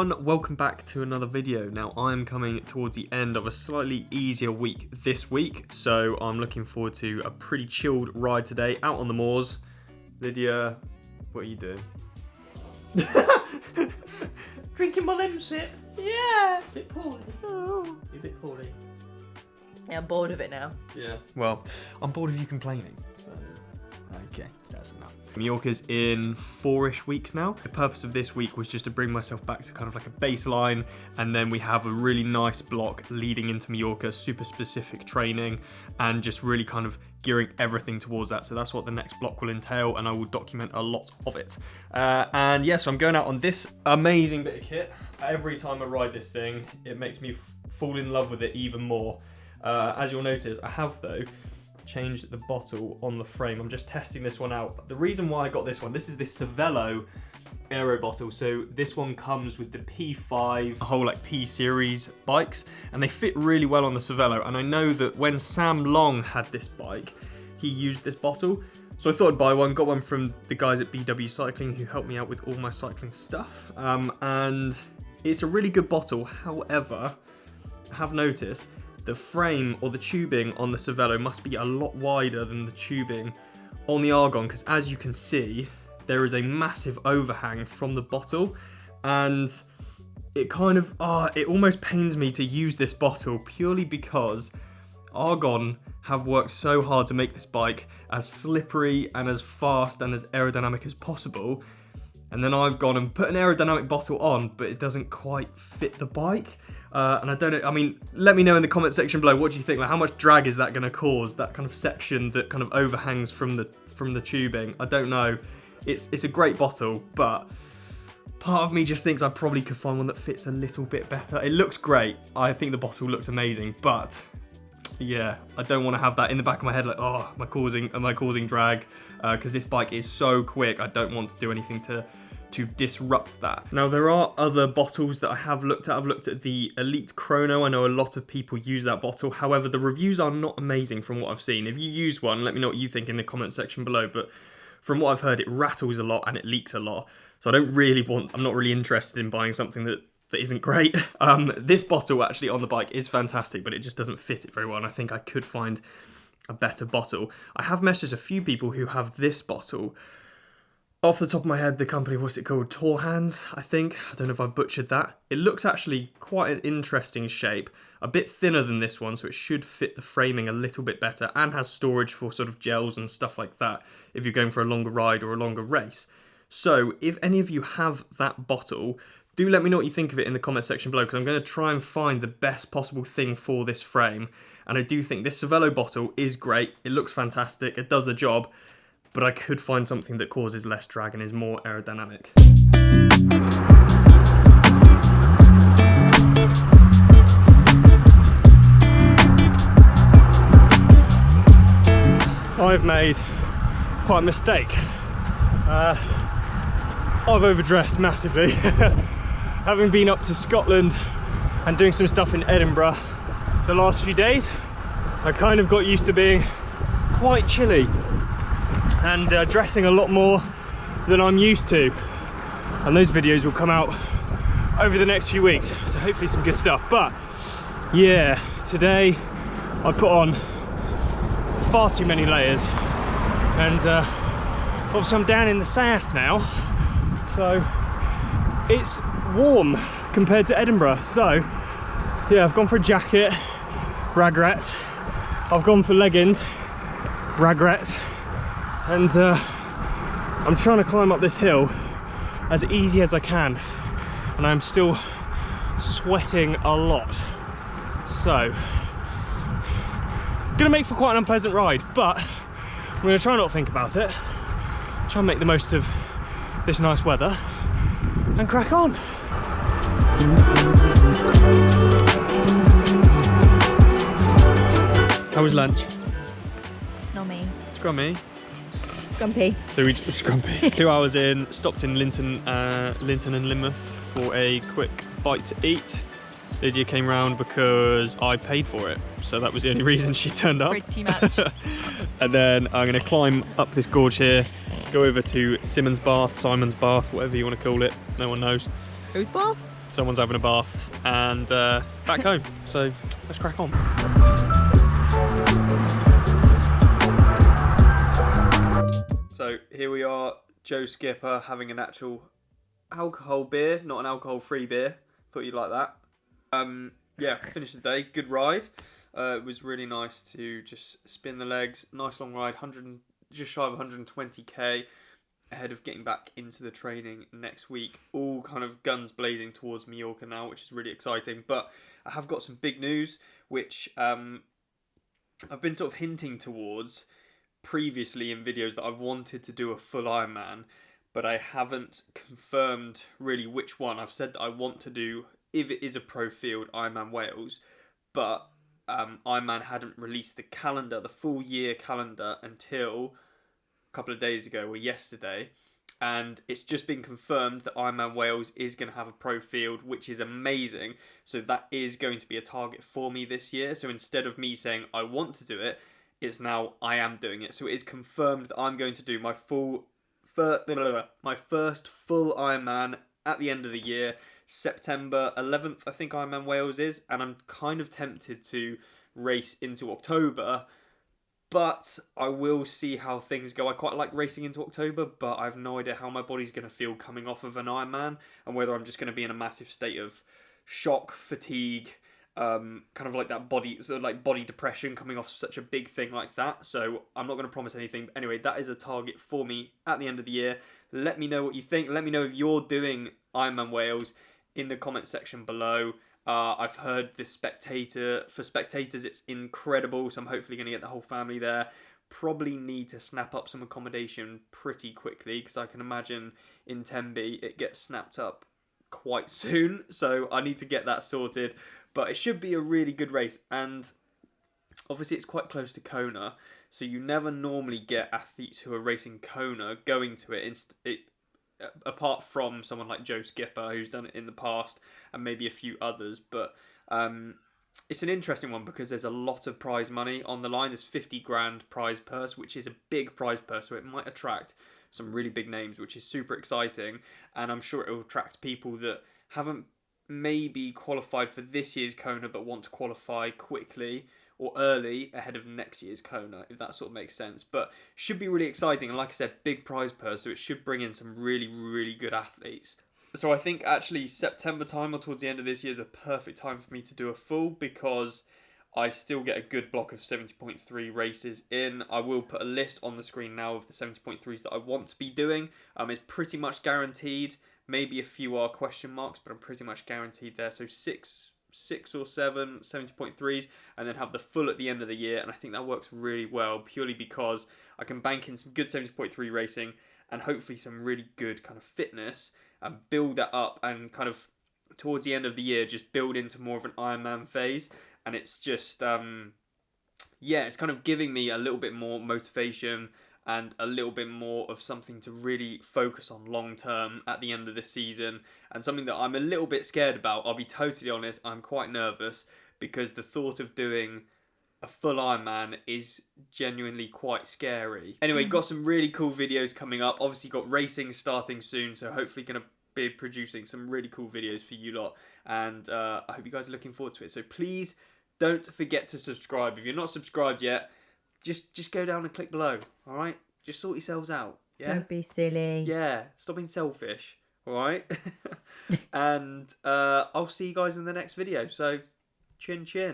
everyone, welcome back to another video. Now I'm coming towards the end of a slightly easier week this week, so I'm looking forward to a pretty chilled ride today out on the moors. Lydia, what are you doing? Drinking my lemon sip. Yeah. A bit poorly. Oh. You're a bit poorly. Yeah, I'm bored of it now. Yeah. Well, I'm bored of you complaining. So, okay, that's enough. Mallorca's in 4-ish weeks now. The purpose of this week was just to bring myself back to kind of like a baseline, and then we have a really nice block leading into Mallorca, super specific training, and just really kind of gearing everything towards that. So that's what the next block will entail, and I will document a lot of it. And yeah, so I'm going out on this amazing bit of kit. Every time I ride this thing, it makes me fall in love with it even more. As you'll notice, I have though changed the bottle on the frame. I'm just testing this one out. The reason why I got this one, this is this Cervelo aero bottle. So this one comes with the P5, a whole like P series bikes, and they fit really well on the Cervelo. And I know that when Sam Long had this bike, he used this bottle. So I thought I'd buy one, got one from the guys at BW Cycling who helped me out with all my cycling stuff. And it's a really good bottle. However, I have noticed the frame or the tubing on the Cervelo must be a lot wider than the tubing on the Argon, because as you can see, there is a massive overhang from the bottle, and it kind of, it almost pains me to use this bottle purely because Argon have worked so hard to make this bike as slippery and as fast and as aerodynamic as possible. And then I've gone and put an aerodynamic bottle on, but it doesn't quite fit the bike. And I don't know, I mean, let me know in the comment section below, what do you think? Like, how much drag is that going to cause, that kind of section that kind of overhangs from the tubing? I don't know. It's a great bottle, but part of me just thinks I probably could find one that fits a little bit better. It looks great. I think the bottle looks amazing, but yeah, I don't want to have that in the back of my head, like, oh, am I causing drag? Because this bike is so quick, I don't want to do anything to disrupt that. Now, there are other bottles that I have looked at. I've looked at the Elite Chrono. I know a lot of people use that bottle. However, the reviews are not amazing from what I've seen. If you use one, let me know what you think in the comment section below. But from what I've heard, it rattles a lot and it leaks a lot. So I'm not really interested in buying something that isn't great. This bottle actually on the bike is fantastic, but it just doesn't fit it very well. And I think I could find a better bottle. I have messaged a few people who have this bottle. Off the top of my head, the company, what's it called? Torhans, I think. I don't know if I butchered that. It looks actually quite an interesting shape. A bit thinner than this one, so it should fit the framing a little bit better, and has storage for sort of gels and stuff like that if you're going for a longer ride or a longer race. So if any of you have that bottle, do let me know what you think of it in the comment section below, because I'm going to try and find the best possible thing for this frame. And I do think this Cervelo bottle is great. It looks fantastic. It does the job. But I could find something that causes less drag and is more aerodynamic. I've made quite a mistake. I've overdressed massively. Having been up to Scotland and doing some stuff in Edinburgh the last few days, I kind of got used to being quite chilly and dressing a lot more than I'm used to, and those videos will come out over the next few weeks, so hopefully some good stuff. But yeah, today I put on far too many layers, and obviously I'm down in the south now, so it's warm compared to Edinburgh. So yeah, I've gone for a jacket, ragrets. I've gone for leggings, ragrets. And I'm trying to climb up this hill as easy as I can, and I'm still sweating a lot. So, gonna make for quite an unpleasant ride, but I'm gonna try not to think about it, try and make the most of this nice weather, and crack on. How was lunch? Not me. Scrummy. Grumpy. So we just grumpy. 2 hours in, stopped in Linton and Lynmouth for a quick bite to eat. Lydia came round because I paid for it, so that was the only reason she turned up. Pretty much. And then I'm going to climb up this gorge here, go over to Simon's Bath, whatever you want to call it. No one knows. Whose bath? someone's having a bath, and back home. So let's crack on. So here we are, Joe Skipper having an actual alcohol beer, not an alcohol-free beer. Thought you'd like that. Yeah, finished the day. Good ride. It was really nice to just spin the legs. Nice long ride. Just shy of 120k ahead of getting back into the training next week. All kind of guns blazing towards Mallorca now, which is really exciting. But I have got some big news, which I've been sort of hinting towards previously in videos that I've wanted to do a full Ironman, but I haven't confirmed really which one. I've said that I want to do, if it is a pro field, Ironman Wales, but Ironman hadn't released the calendar, the full year calendar, until a couple of days ago or yesterday, and it's just been confirmed that Ironman Wales is going to have a pro field, which is amazing. So that is going to be a target for me this year. So instead of me saying I want to do it, it's now I am doing it. So it is confirmed that I'm going to do my first full Ironman at the end of the year. September 11th, I think Ironman Wales is, and I'm kind of tempted to race into October, but I will see how things go. I quite like racing into October, but I have no idea how my body's going to feel coming off of an Ironman, and whether I'm just going to be in a massive state of shock, fatigue, kind of like that body depression coming off such a big thing like that. So I'm not going to promise anything, but anyway, that is a target for me at the end of the year. Let me know what you think. Let me know if you're doing Ironman Wales in the comment section below. I've heard for spectators it's incredible, so I'm hopefully going to get the whole family there. Probably need to snap up some accommodation pretty quickly, because I can imagine in Tenby it gets snapped up quite soon, so I need to get that sorted. But it should be a really good race, and obviously it's quite close to Kona, so you never normally get athletes who are racing Kona going to it. Apart from someone like Joe Skipper, who's done it in the past, and maybe a few others. But it's an interesting one because there's a lot of prize money on the line. There's 50 grand prize purse, which is a big prize purse, so it might attract some really big names, which is super exciting. And I'm sure it will attract people that haven't maybe qualified for this year's Kona but want to qualify quickly or early ahead of next year's Kona, if that sort of makes sense. But should be really exciting, and like I said, big prize purse, so it should bring in some really, really good athletes. So I think actually September time, or towards the end of this year, is a perfect time for me to do a full, because I still get a good block of 70.3 races in. I will put a list on the screen now of the 70.3s that I want to be doing. It's pretty much guaranteed. Maybe a few are question marks, but I'm pretty much guaranteed there. So six or seven 70.3s, and then have the full at the end of the year. And I think that works really well, purely because I can bank in some good 70.3 racing and hopefully some really good kind of fitness, and build that up, and kind of towards the end of the year just build into more of an Ironman phase. And it's just it's kind of giving me a little bit more motivation and a little bit more of something to really focus on long term at the end of the season, and something that I'm a little bit scared about. I'll be totally honest, I'm quite nervous, because the thought of doing a full Ironman is genuinely quite scary. Anyway, got some really cool videos coming up. Obviously got racing starting soon, so hopefully going to be producing some really cool videos for you lot, and I hope you guys are looking forward to it. So please don't forget to subscribe. If you're not subscribed yet, just go down and click below, alright? Just sort yourselves out, yeah? Don't be silly. Yeah, stop being selfish, alright? And I'll see you guys in the next video, so chin chin.